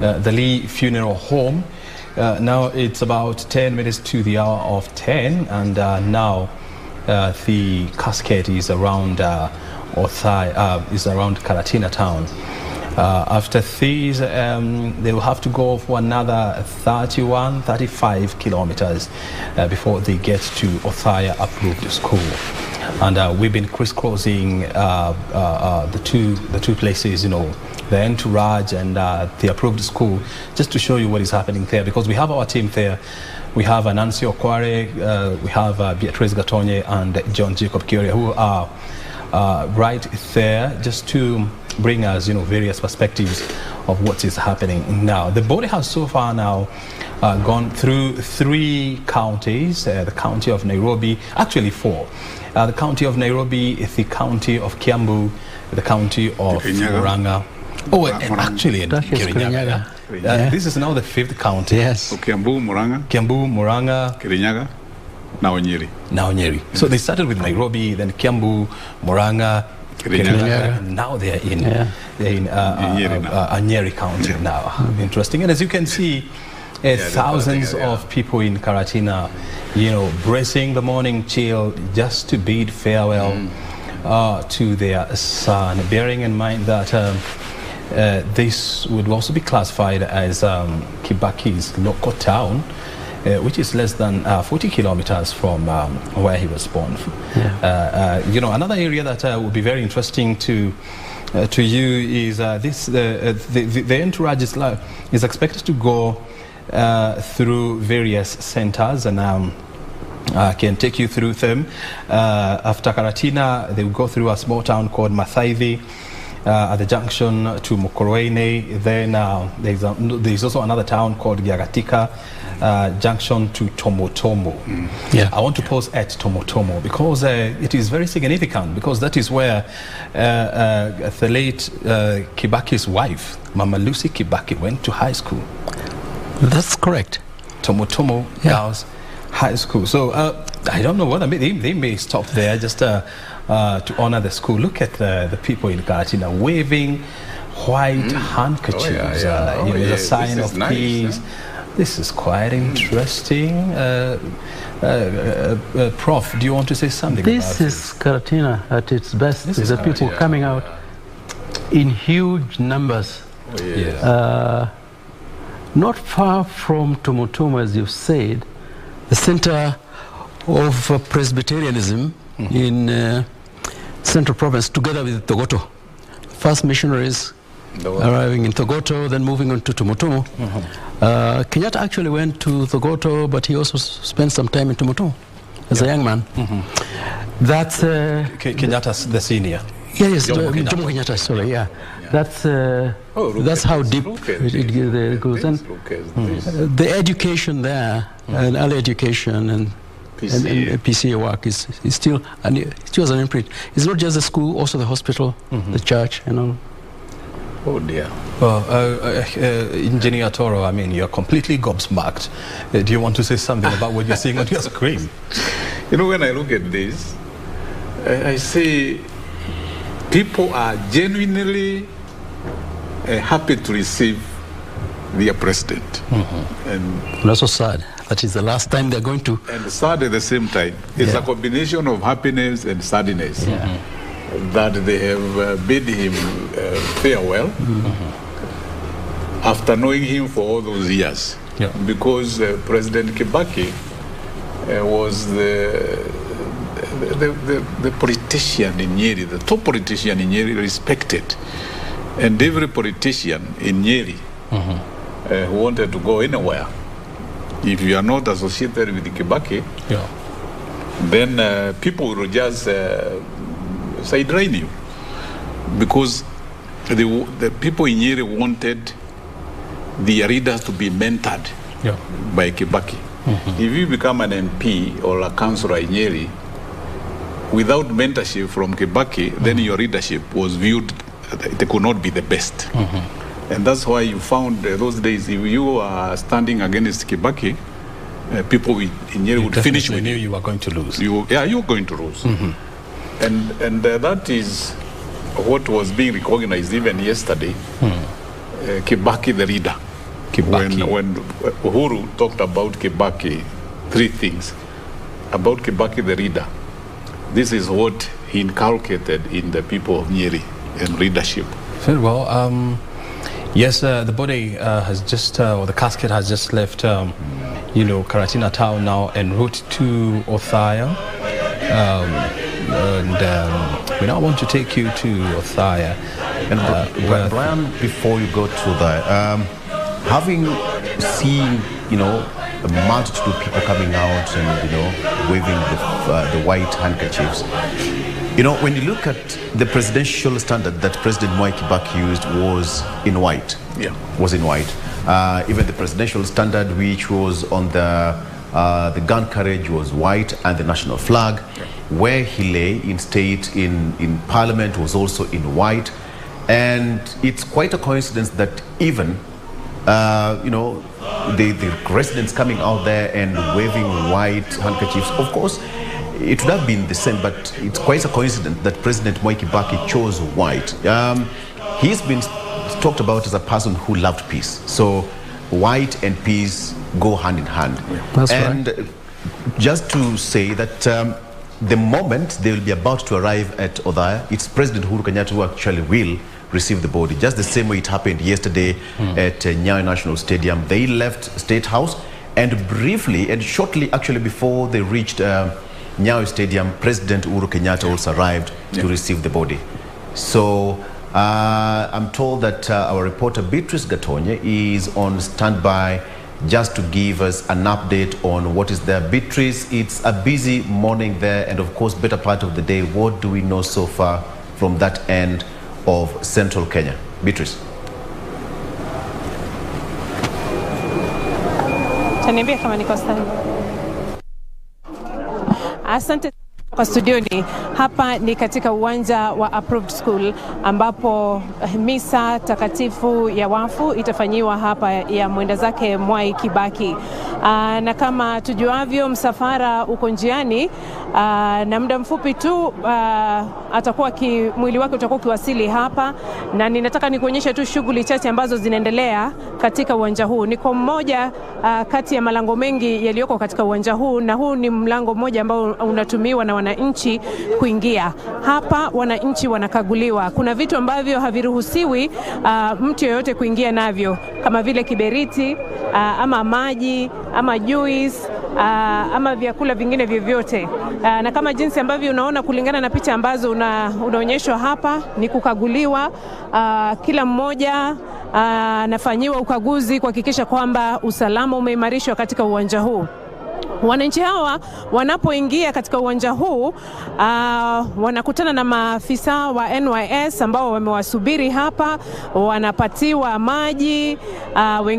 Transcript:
the Lee Funeral Home. Now it's about 10 minutes to the hour of 10, and now the casket is around Othaya, is around Karatina town. After these, they will have to go for another 35 kilometers before they get to Othaya approved school. And we've been crisscrossing the two places, you know, the entourage and the approved school, just to show you what is happening there, because we have our team there. We have Nancy Okware, we have Beatrice Gatonye and John Jacob Kiore, who are right there just to bring us, you know, various perspectives of what is happening now. The body has so far now gone through 3 counties, the county of Nairobi, actually 4. The county of Nairobi, the county of Kiambu, the county of Murang'a. Oh, actually, Kirinyaga. This is now the 5th county. Yes. So Kiambu, Murang'a, Kirinyaga, now Nyeri. Yes. So they started with Nairobi, then Kiambu, Murang'a, Kirinyaga, and now they're in Nyeri County now. Interesting. And as you can see, thousands of people in Karatina, you know, bracing the morning chill just to bid farewell to their son, bearing in mind that this would also be classified as Kibaki'S local town, which is less than 40 kilometers from where he was born. You know, another area that would be very interesting to you is the entourage is expected to go through various centers, and I can take you through them. After Karatina, they will go through a small town called Mathaithi, at the junction to Mukorweini. Then there's also another town called Giagatika, junction to Tomotomo. I want to pause at Tomotomo because it is very significant, because that is where the late Kibaki's wife, Mama Lucy Kibaki, went to high school. That's correct. Tomotomo Girls High School. So I don't know whether they may stop there just to honor the school. Look at the people in Karatina waving white handkerchiefs. It's a sign of peace. Nice, This is quite interesting. Prof, do you want to say something about this? This is Karatina at its best. The people coming out in huge numbers. Not far from Tomotomo, as you've said, the center of Presbyterianism in Central Province, together with Togoto. First missionaries arriving in Togoto, then moving on to Tomotomo. Kenyatta actually went to Togoto, but he also spent some time in Tomotomo as a young man. That's Kenyatta's the senior. Yes, Jomo Kenyatta, sorry, that's how deep it goes. And the education there, and early education and PCA work is still an imprint. It's not just the school, also the hospital, the church, and all. Oh dear. Well, Engineer Toro, I mean, you're completely gobsmacked. Do you want to say something about what you're seeing on your screen? You know, when I look at this, I see people are genuinely happy to receive their president. And also sad. That is the last time they're going to. And sad at the same time. It's a combination of happiness and sadness that they have bid him farewell after knowing him for all those years. Because President Kibaki was the politician in Nyeri, the top politician in Nyeri, respected. And every politician in Nyeri who wanted to go anywhere, if you are not associated with Kibaki, then people will just sideline you. Because the people in Nyeri wanted the leaders to be mentored by Kibaki. If you become an MP or a councillor in Nyeri, without mentorship from Kibaki, then your leadership was viewed, it could not be the best. And that's why you found those days, if you are standing against Kibaki, people in Nyeri would finish with you. Knew you were going to lose. You're going to lose. And that is what was being recognized even yesterday. Kibaki, the leader, Kibaki. When Uhuru talked about Kibaki, 3 things. About Kibaki the reader. This is what he inculcated in the people of Nyeri and readership. Very well. Yes, the body has just, or the casket has just left, Karatina town now en route to Othaya. We now want to take you to Othaya. And Brian, before you go to that, having seen, a multitude of people coming out and, waving the white handkerchiefs, when you look at the presidential standard that President Mwai Kibaki used was in white. Yeah. Was in white. Even the presidential standard, which was on the gun carriage, was white, and the national flag, where he lay in state in Parliament, was also in white. And it's quite a coincidence that even the residents coming out there and waving white handkerchiefs, of course, it would have been the same, but it's quite a coincidence that President Mwai Kibaki chose white. He's been talked about as a person who loved peace. So white and peace go hand in hand. That's and right. Just to say that the moment they will be about to arrive at Othaya, it's President Uhuru Kenyatta who actually will receive the body. Just the same way it happened yesterday at Mwai National Stadium. They left State House, and briefly and shortly actually before they reached Mwai Stadium, President Uhuru Kenyatta also arrived to receive the body. So I'm told that our reporter Beatrice Gatonye is on standby just to give us an update on what is there. Beatrice, it's a busy morning there, and of course better part of the day. What do we know so far from that end of central Kenya? Beatrice. Taniambia kama niko sawa. Asante kwa studioni. Hapa ni katika uwanja wa Approved School ambapo misa takatifu ya wafu itafanyiwa hapa ya mwenda zake Mwai Kibaki. Na kama tujuavyo, msafara uko njiani na muda mfupi tu atakuwa mwili wake utakuwa kiwasili hapa, na ninataka nikuonyeshe tu shughuli chache ambazo zinaendelea katika uwanja huu. Niko mmoja kati ya malango mengi yaliyoko katika uwanja huu, na huu ni mlango mmoja ambao unatumiwa na wananchi kuingia. Hapa wananchi wanakaguliwa. Kuna vitu ambavyo haviruhusiwi mtu yeyote kuingia navyo, kama vile kiberiti, ama maji, ama juice, ama vyakula vingine vyovyote. Na kama jinsi ambavyo unaona kulingana na picha ambazo unaonyeshwa hapa, ni kukaguliwa. Kila mmoja anafanyiwa ukaguzi kuhakikisha kwamba usalama umeimarishwa katika uwanja huu. Wananchi hawa wanapoingia katika uwanja huu wanakutana na maafisa wa NYS ambao wamewasubiri hapa, wanapatiwa maji,